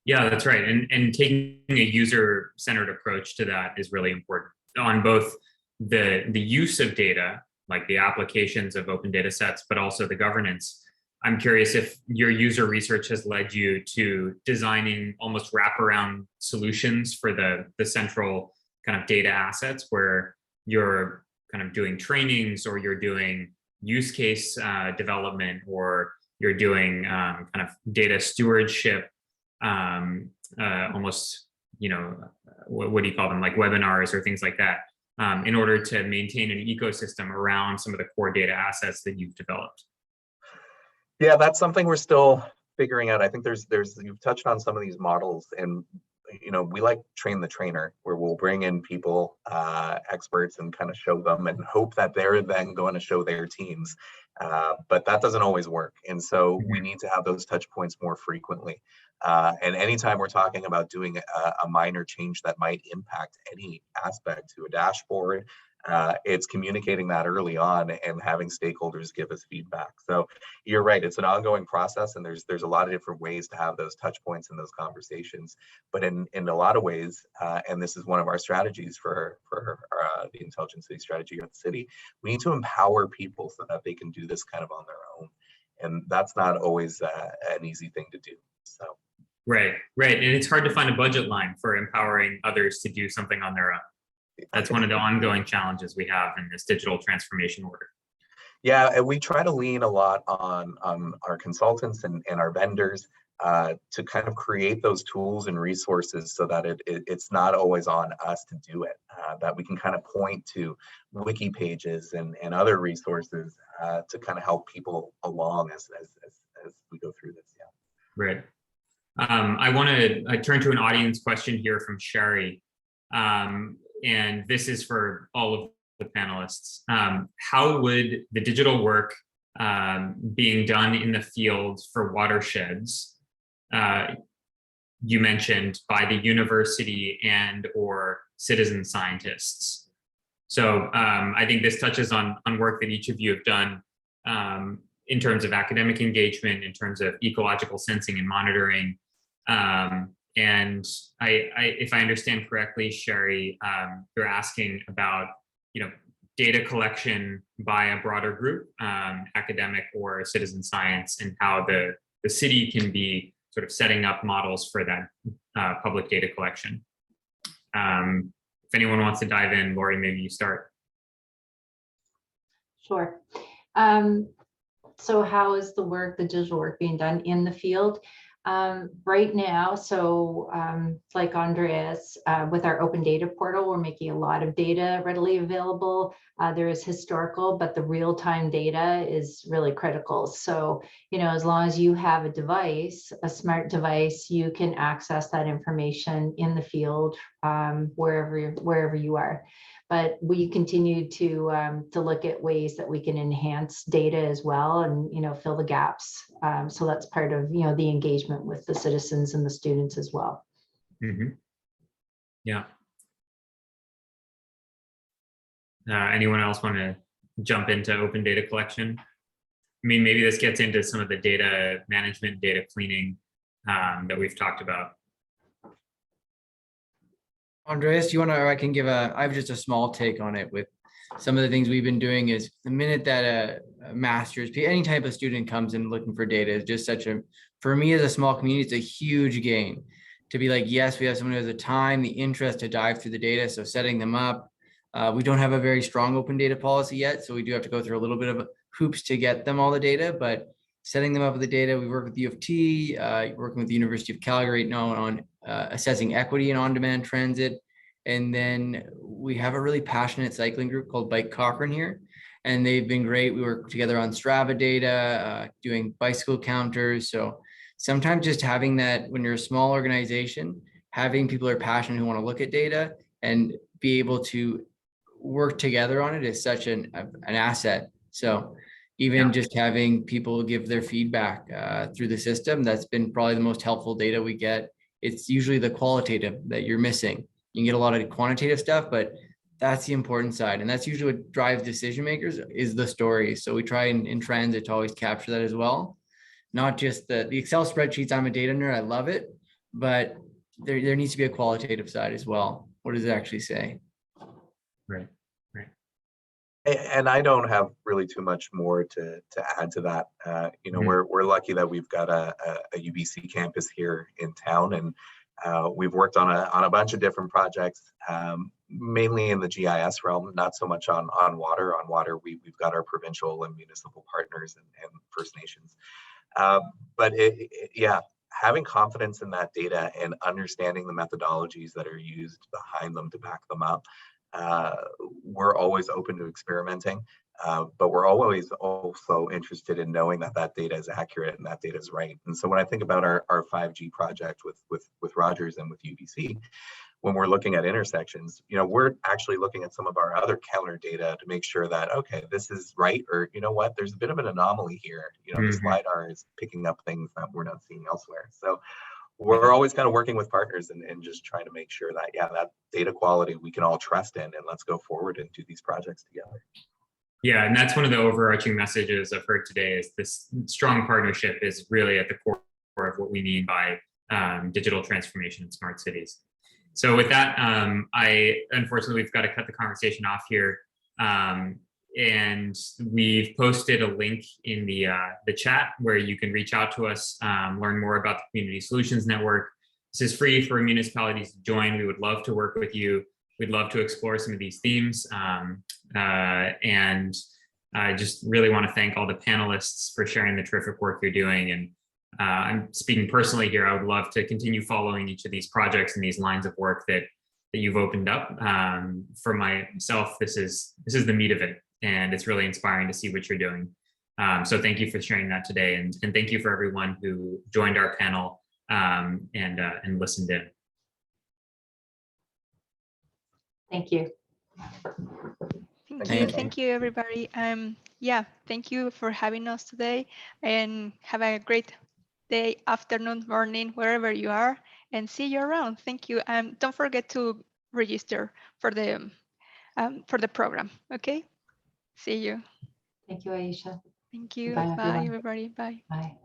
Yeah, that's right. And taking a user-centered approach to that is really important on both the use of data, like the applications of open data sets, but also the governance. I'm curious if your user research has led you to designing almost wraparound solutions for the central kind of data assets, where you're kind of doing trainings, or you're doing use case development, or you're doing kind of data stewardship, almost, what do you call them, like webinars or things like that, in order to maintain an ecosystem around some of the core data assets that you've developed? Yeah, that's something we're still figuring out. I think there's you've touched on some of these models, and we like train the trainer, where we'll bring in people, experts, and kind of show them and hope that they're then going to show their teams. But that doesn't always work. And so we need to have those touch points more frequently. And anytime we're talking about doing a minor change that might impact any aspect to a dashboard, it's communicating that early on and having stakeholders give us feedback. So you're right, it's an ongoing process, and there's a lot of different ways to have those touch points and those conversations. But in a lot of ways, and this is one of our strategies for the Intelligent City strategy of the city, we need to empower people so that they can do this kind of on their own. And that's not always an easy thing to do. So. Right. And it's hard to find a budget line for empowering others to do something on their own. That's one of the ongoing challenges we have in this digital transformation order. Yeah, and we try to lean a lot on our consultants and our vendors to kind of create those tools and resources, so that it's not always on us to do it, that we can kind of point to wiki pages and other resources to kind of help people along as we go through this. Yeah. Right. I want to turn to an audience question here from Sherry. And this is for all of the panelists. How would the digital work being done in the field for watersheds, you mentioned, by the university and or citizen scientists? So I think this touches on work that each of you have done in terms of academic engagement, in terms of ecological sensing and monitoring. And if I understand correctly, Sherry, you're asking about, data collection by a broader group, academic or citizen science, and how the city can be sort of setting up models for that public data collection. If anyone wants to dive in, Laurie, maybe you start. Sure. So how is the digital work being done in the field? Right now, so like Andreas, with our open data portal, we're making a lot of data readily available. There is historical, but the real-time data is really critical. So, as long as you have a device, a smart device, you can access that information in the field, wherever you are. But we continue to look at ways that we can enhance data as well, and fill the gaps. So that's part of the engagement with the citizens and the students as well. Mm-hmm. Yeah. Anyone else want to jump into open data collection? I mean, maybe this gets into some of the data management, data cleaning that we've talked about. Andreas, you want to, or I can give I have just a small take on it with some of the things we've been doing is the minute that a master's, any type of student comes in looking for data is just for me as a small community, it's a huge gain to be like, yes, we have someone who has the time, the interest to dive through the data. So setting them up. We don't have a very strong open data policy yet, so we do have to go through a little bit of hoops to get them all the data, but setting them up with the data, we work with U of T, working with the University of Calgary now on assessing equity in on-demand transit. And then we have a really passionate cycling group called Bike Cochrane here, and they've been great. We work together on Strava data, doing bicycle counters. So sometimes just having that, when you're a small organization, having people who are passionate who want to look at data and be able to work together on it is such an asset. So even just having people give their feedback through the system, that's been probably the most helpful data we get. It's usually the qualitative that you're missing. You can get a lot of quantitative stuff, but that's the important side. And that's usually what drives decision makers is the stories. So we try in transit to always capture that as well. Not just the Excel spreadsheets. I'm a data nerd. I love it, but there needs to be a qualitative side as well. What does it actually say? Right. And I don't have really too much more to add to that. We're lucky that we've got a UBC campus here in town, and we've worked on a bunch of different projects, mainly in the GIS realm, not so much on water. On water, we've got our provincial and municipal partners and First Nations. But having confidence in that data and understanding the methodologies that are used behind them to back them up. We're always open to experimenting, but we're always also interested in knowing that data is accurate and that data is right. And so when I think about our 5G project with Rogers and with UBC, when we're looking at intersections, we're actually looking at some of our other counter data to make sure that, okay, this is right, or what, there's a bit of an anomaly here. This LiDAR is picking up things that we're not seeing elsewhere. So we're always kind of working with partners and just trying to make sure that, that data quality we can all trust in, and let's go forward and do these projects together. Yeah, and that's one of the overarching messages I've heard today is this strong partnership is really at the core of what we mean by digital transformation in smart cities. So with that, unfortunately, we've got to cut the conversation off here. And we've posted a link in the chat where you can reach out to us, learn more about the Community Solutions Network. This is free for municipalities to join. We would love to work with you. We'd love to explore some of these themes. And I just really want to thank all the panelists for sharing the terrific work you're doing. And I'm speaking personally here. I would love to continue following each of these projects and these lines of work that you've opened up. For myself, this is the meat of it. And it's really inspiring to see what you're doing. So thank you for sharing that today. And thank you for everyone who joined our panel and listened in. Thank you. Thank you, everybody. Thank you for having us today, and have a great day, afternoon, morning, wherever you are, and see you around. Thank you. Don't forget to register for the program. Okay. See you. Thank you, Aisha. Thank you. Bye, Bye, everyone. everybody. Bye. Bye.